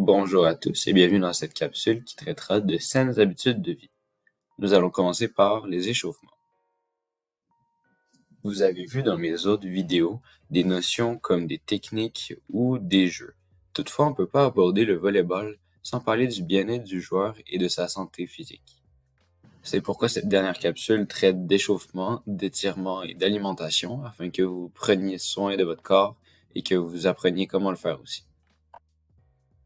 Bonjour à tous et bienvenue dans cette capsule qui traitera de saines habitudes de vie. Nous allons commencer par les échauffements. Vous avez vu dans mes autres vidéos des notions comme des techniques ou des jeux. Toutefois, on ne peut pas aborder le volleyball sans parler du bien-être du joueur et de sa santé physique. C'est pourquoi cette dernière capsule traite d'échauffement, d'étirement et d'alimentation afin que vous preniez soin de votre corps et que vous appreniez comment le faire aussi.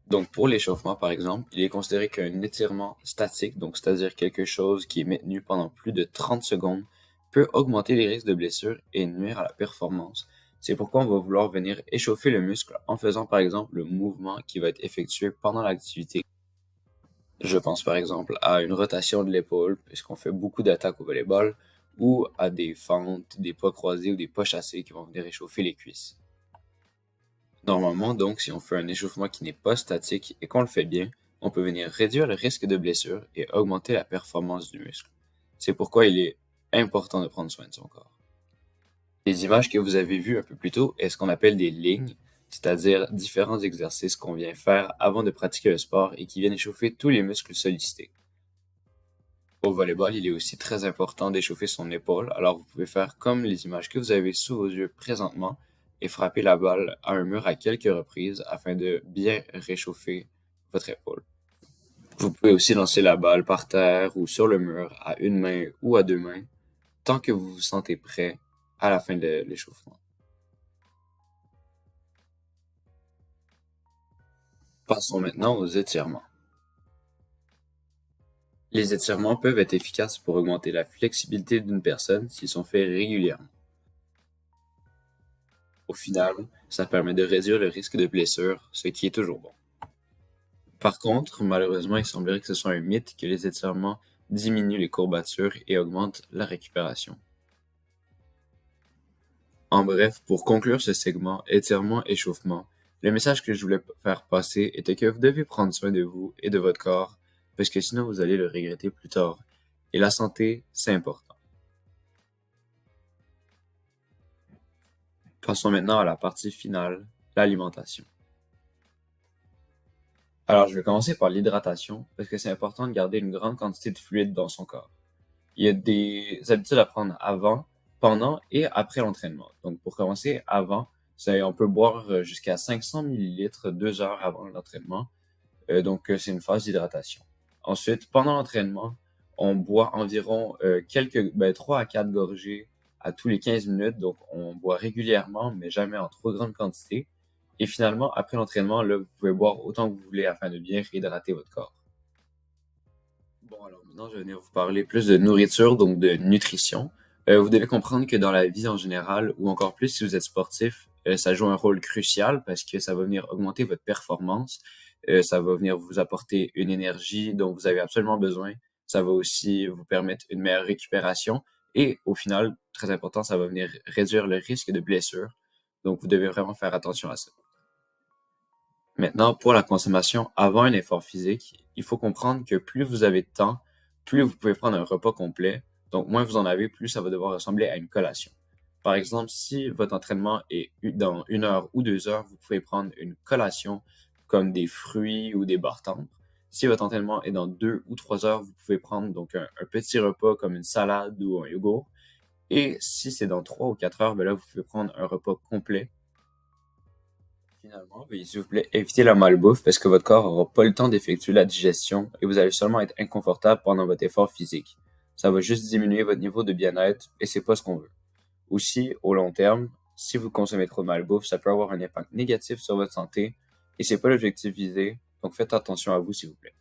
Donc, pour l'échauffement, par exemple, il est considéré qu'un étirement statique, donc c'est-à-dire quelque chose qui est maintenu pendant plus de 30 secondes, peut augmenter les risques de blessures et nuire à la performance. C'est pourquoi on va vouloir venir échauffer le muscle en faisant par exemple le mouvement qui va être effectué pendant l'activité. Je pense par exemple à une rotation de l'épaule, puisqu'on fait beaucoup d'attaques au volleyball, ou à des fentes, des pas croisés ou des pas chassés qui vont venir échauffer les cuisses. Normalement, donc, si on fait un échauffement qui n'est pas statique et qu'on le fait bien, on peut venir réduire le risque de blessure et augmenter la performance du muscle. C'est pourquoi il est important de prendre soin de son corps. Les images que vous avez vues un peu plus tôt est ce qu'on appelle des lignes, c'est-à-dire différents exercices qu'on vient faire avant de pratiquer le sport et qui viennent échauffer tous les muscles sollicités. Au volleyball, il est aussi très important d'échauffer son épaule, alors vous pouvez faire comme les images que vous avez sous vos yeux présentement et frapper la balle à un mur à quelques reprises afin de bien réchauffer votre épaule. Vous pouvez aussi lancer la balle par terre ou sur le mur à une main ou à deux mains tant que vous vous sentez prêt à la fin de l'échauffement. Passons maintenant aux étirements. Les étirements peuvent être efficaces pour augmenter la flexibilité d'une personne s'ils sont faits régulièrement. Au final, ça permet de réduire le risque de blessure, ce qui est toujours bon. Par contre, malheureusement, il semblerait que ce soit un mythe que les étirements diminuent les courbatures et augmentent la récupération. En bref, pour conclure ce segment étirement-échauffement, le message que je voulais faire passer était que vous devez prendre soin de vous et de votre corps, parce que sinon vous allez le regretter plus tard. Et la santé, c'est important. Passons maintenant à la partie finale, l'alimentation. Alors, je vais commencer par l'hydratation, parce que c'est important de garder une grande quantité de fluide dans son corps. Il y a des habitudes à prendre avant, pendant et après l'entraînement. Donc, pour commencer, avant, on peut boire jusqu'à 500 millilitres 2 heures avant l'entraînement. Donc, c'est une phase d'hydratation. Ensuite, pendant l'entraînement, on boit environ 3 à 4 gorgées à tous les 15 minutes. Donc, on boit régulièrement, mais jamais en trop grande quantité. Et finalement, après l'entraînement, là, vous pouvez boire autant que vous voulez afin de bien réhydrater votre corps. Bon, alors maintenant, je vais venir vous parler plus de nourriture, donc de nutrition. Vous devez comprendre que dans la vie en général, ou encore plus si vous êtes sportif, ça joue un rôle crucial parce que ça va venir augmenter votre performance. Ça va venir vous apporter une énergie dont vous avez absolument besoin. Ça va aussi vous permettre une meilleure récupération. Et au final, très important, ça va venir réduire le risque de blessure. Donc, vous devez vraiment faire attention à ça. Maintenant, pour la consommation avant un effort physique, il faut comprendre que plus vous avez de temps, plus vous pouvez prendre un repas complet. Donc, moins vous en avez, plus ça va devoir ressembler à une collation. Par exemple, si votre entraînement est dans 1 heure ou 2 heures, vous pouvez prendre une collation comme des fruits ou des barres tendres. Si votre entraînement est dans 2 ou 3 heures, vous pouvez prendre donc un petit repas comme une salade ou un yogourt. Et si c'est dans 3 ou 4 heures, ben là, vous pouvez prendre un repas complet. Finalement, veuillez s'il vous plaît éviter la malbouffe parce que votre corps n'aura pas le temps d'effectuer la digestion et vous allez seulement être inconfortable pendant votre effort physique. Ça va juste diminuer votre niveau de bien-être et c'est pas ce qu'on veut. Aussi, au long terme, si vous consommez trop de malbouffe, ça peut avoir un impact négatif sur votre santé et c'est pas l'objectif visé, donc faites attention à vous s'il vous plaît.